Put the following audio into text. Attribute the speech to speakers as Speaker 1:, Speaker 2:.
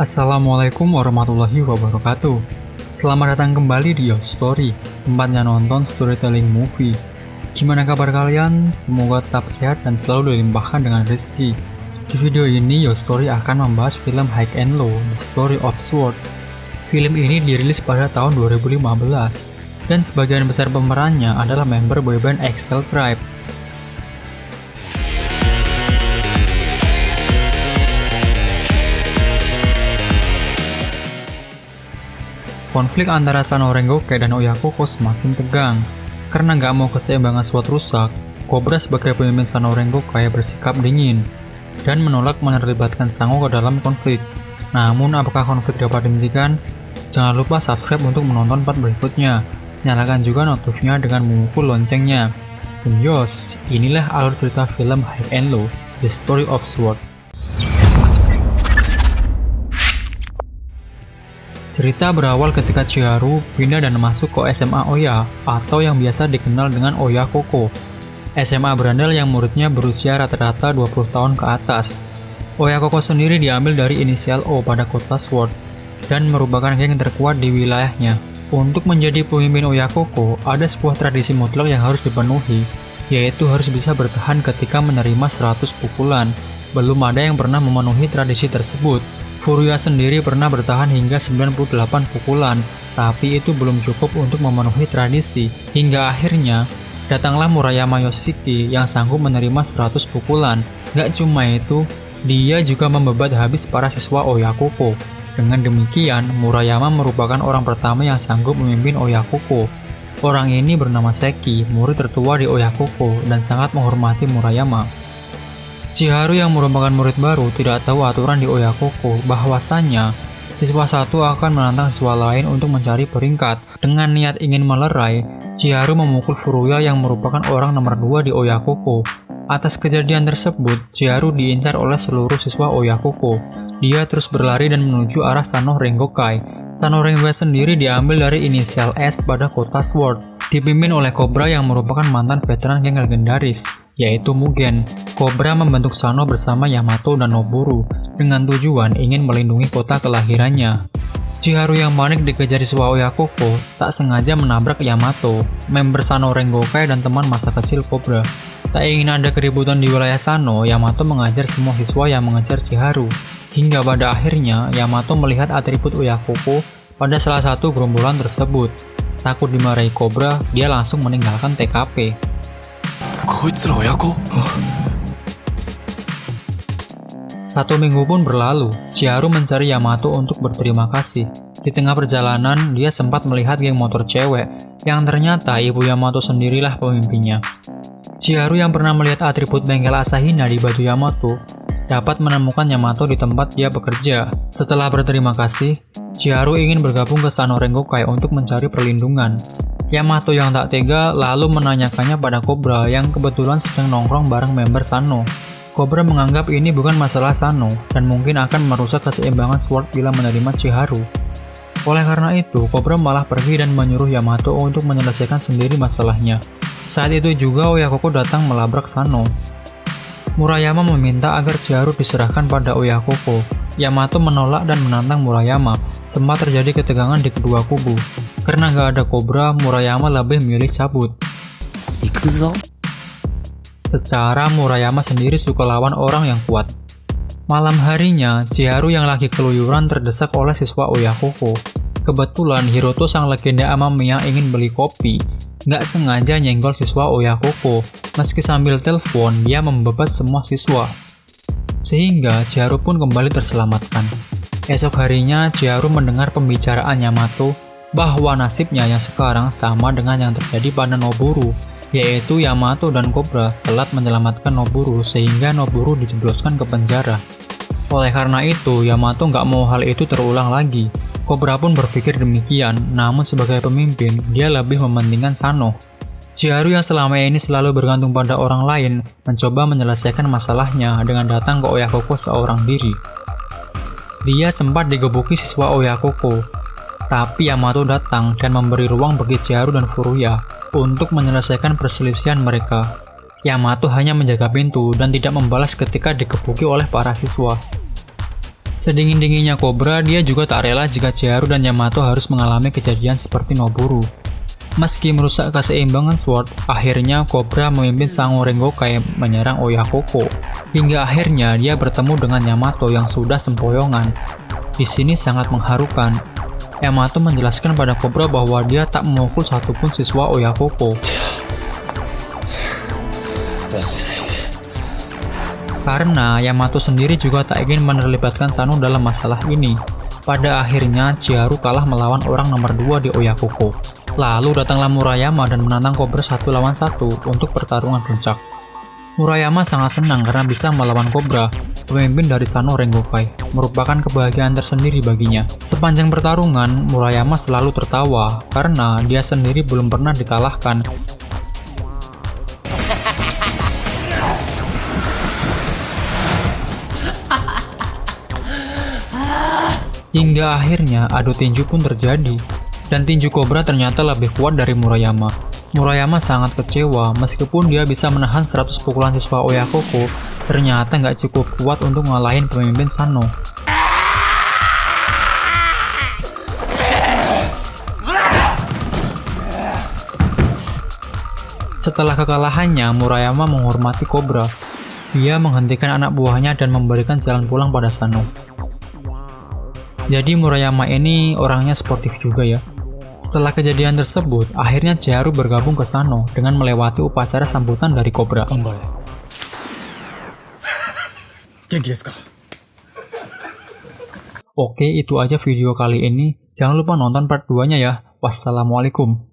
Speaker 1: Assalamualaikum warahmatullahi wabarakatuh. Selamat datang kembali di Yo Story, tempatnya nonton storytelling movie. Gimana kabar kalian? Semoga tetap sehat dan selalu dilimpahkan dengan rezeki. Di video ini Yo Story akan membahas film High and Low, The Story of Sword. Film ini dirilis pada tahun 2015 dan sebagian besar pemerannya adalah member boyband EXO Tribe. Konflik antara Sano Rengoku dan Oyakoko semakin tegang. Karena nggak mau keseimbangan SWORD rusak, Cobra sebagai pemimpin Sano Rengoku bersikap dingin dan menolak menerlibatkan Sango ke dalam konflik. Namun, apakah konflik dapat dihentikan? Jangan lupa subscribe untuk menonton part berikutnya. Nyalakan juga notifnya dengan memukul loncengnya. Dan yos, inilah alur cerita film High and Low, The Story of Sword. Cerita berawal ketika Chiharu pindah dan masuk ke SMA Oya atau yang biasa dikenal dengan Oyakoko. SMA berandal yang muridnya berusia rata-rata 20 tahun ke atas. Oyakoko sendiri diambil dari inisial O pada kota Sword dan merupakan geng terkuat di wilayahnya. Untuk menjadi pemimpin Oyakoko, ada sebuah tradisi mutlak yang harus dipenuhi, yaitu harus bisa bertahan ketika menerima 100 pukulan. Belum ada yang pernah memenuhi tradisi tersebut. Furuya sendiri pernah bertahan hingga 98 pukulan, tapi itu belum cukup untuk memenuhi tradisi. Hingga akhirnya, datanglah Murayama Yoshiki yang sanggup menerima 100 pukulan. Gak cuma itu, dia juga membebat habis para siswa Oyakoko. Dengan demikian, Murayama merupakan orang pertama yang sanggup memimpin Oyakoko. Orang ini bernama Seki, murid tertua di Oyakoko, dan sangat menghormati Murayama. Chiharu yang merupakan murid baru tidak tahu aturan di Oyakoko bahwasanya siswa satu akan menantang siswa lain untuk mencari peringkat. Dengan niat ingin melerai, Chiharu memukul Furuya yang merupakan orang nomor 2 di Oyakoko. Atas kejadian tersebut, Chiharu diincar oleh seluruh siswa Oyakoko. Dia terus berlari dan menuju arah Sano Rengoku. Sano Rengoku sendiri diambil dari inisial S pada kota Sword, dipimpin oleh Cobra yang merupakan mantan veteran geng legendaris, yaitu Mugen. Cobra membentuk Sano bersama Yamato dan Noburu dengan tujuan ingin melindungi kota kelahirannya. Chiharu yang panik dikejar siswa Oyakoko tak sengaja menabrak Yamato, member Sano Rengoku dan teman masa kecil Cobra. Tak ingin ada keributan di wilayah Sano, Yamato mengajar semua siswa yang mengejar Chiharu. Hingga pada akhirnya, Yamato melihat atribut Oyakoko pada salah satu gerombolan tersebut. Takut dimarahi Cobra, dia langsung meninggalkan TKP. Satu minggu pun berlalu, Chiharu mencari Yamato untuk berterima kasih. Di tengah perjalanan, dia sempat melihat geng motor cewek, yang ternyata ibu Yamato sendirilah pemimpinnya. Chiharu yang pernah melihat atribut bengkel Asahina di baju Yamato, dapat menemukan Yamato di tempat dia bekerja. Setelah berterima kasih, Chiharu ingin bergabung ke Sano Rengoku untuk mencari perlindungan. Yamato yang tak tega lalu menanyakannya pada Cobra yang kebetulan sedang nongkrong bareng member Sano. Cobra menganggap ini bukan masalah Sano dan mungkin akan merusak keseimbangan SWORD bila menerima Chiharu. Oleh karena itu, Cobra malah pergi dan menyuruh Yamato untuk menyelesaikan sendiri masalahnya. Saat itu juga Oyakoko datang melabrak Sano. Murayama meminta agar Chiharu diserahkan pada Oyakoko. Yamato menolak dan menantang Murayama. Sempat terjadi ketegangan di kedua kubu. Karena gak ada Cobra, Murayama lebih memilih cabut.
Speaker 2: Ikuzo.
Speaker 1: Secara Murayama sendiri suka lawan orang yang kuat. Malam harinya, Chiharu yang lagi keluyuran terdesak oleh siswa Oyakoko. Kebetulan Hiroto sang legenda Amamiya ingin beli kopi. Gak sengaja nyenggol siswa Oyakoko. Meski sambil telepon, dia membebat semua siswa. Sehingga Chiharu pun kembali terselamatkan. Esok harinya, Chiharu mendengar pembicaraan Yamato bahwa nasibnya yang sekarang sama dengan yang terjadi pada Noburu, yaitu Yamato dan Cobra telat menyelamatkan Noburu sehingga Noburu dijebloskan ke penjara. Oleh karena itu, Yamato nggak mau hal itu terulang lagi. Cobra pun berpikir demikian, namun sebagai pemimpin, dia lebih mementingkan Sano. Chiharu yang selama ini selalu bergantung pada orang lain, mencoba menyelesaikan masalahnya dengan datang ke Oyakoko seorang diri. Dia sempat digebuki siswa Oyakoko, tapi Yamato datang dan memberi ruang bagi Chiharu dan Furuya untuk menyelesaikan perselisihan mereka. Yamato hanya menjaga pintu dan tidak membalas ketika dikebuki oleh para siswa. Sedingin-dinginnya Cobra, dia juga tak rela jika Chiharu dan Yamato harus mengalami kejadian seperti Noburu. Meski merusak keseimbangan Sword, akhirnya Cobra memimpin Sango Rengokai menyerang Oyakoko. Hingga akhirnya dia bertemu dengan Yamato yang sudah sempoyongan. Di sini sangat mengharukan. Yamato menjelaskan pada Cobra bahwa dia tak memukul satupun siswa Oyakoko. Karena Yamato sendiri juga tak ingin menerlibatkan Sano dalam masalah ini. Pada akhirnya Chiharu kalah melawan orang nomor 2 di Oyakoko. Lalu datanglah Murayama dan menantang Cobra 1 lawan 1 untuk pertarungan puncak. Murayama sangat senang karena bisa melawan Cobra, pemimpin dari Sano Rengokai, merupakan kebahagiaan tersendiri baginya. Sepanjang pertarungan, Murayama selalu tertawa karena dia sendiri belum pernah dikalahkan. Hingga akhirnya adu tinju pun terjadi, dan tinju Cobra ternyata lebih kuat dari Murayama. Murayama sangat kecewa meskipun dia bisa menahan 100 pukulan siswa Oyakoko, ternyata nggak cukup kuat untuk ngalahin pemimpin Sano. Setelah kekalahannya, Murayama menghormati Cobra. Dia menghentikan anak buahnya dan memberikan jalan pulang pada Sano. Jadi Murayama ini orangnya sportif juga ya. Setelah kejadian tersebut, akhirnya Chiharu bergabung ke Sano dengan melewati upacara sambutan dari Cobra. Oke, itu aja video kali ini. Jangan lupa nonton part 2-nya ya. Wassalamualaikum.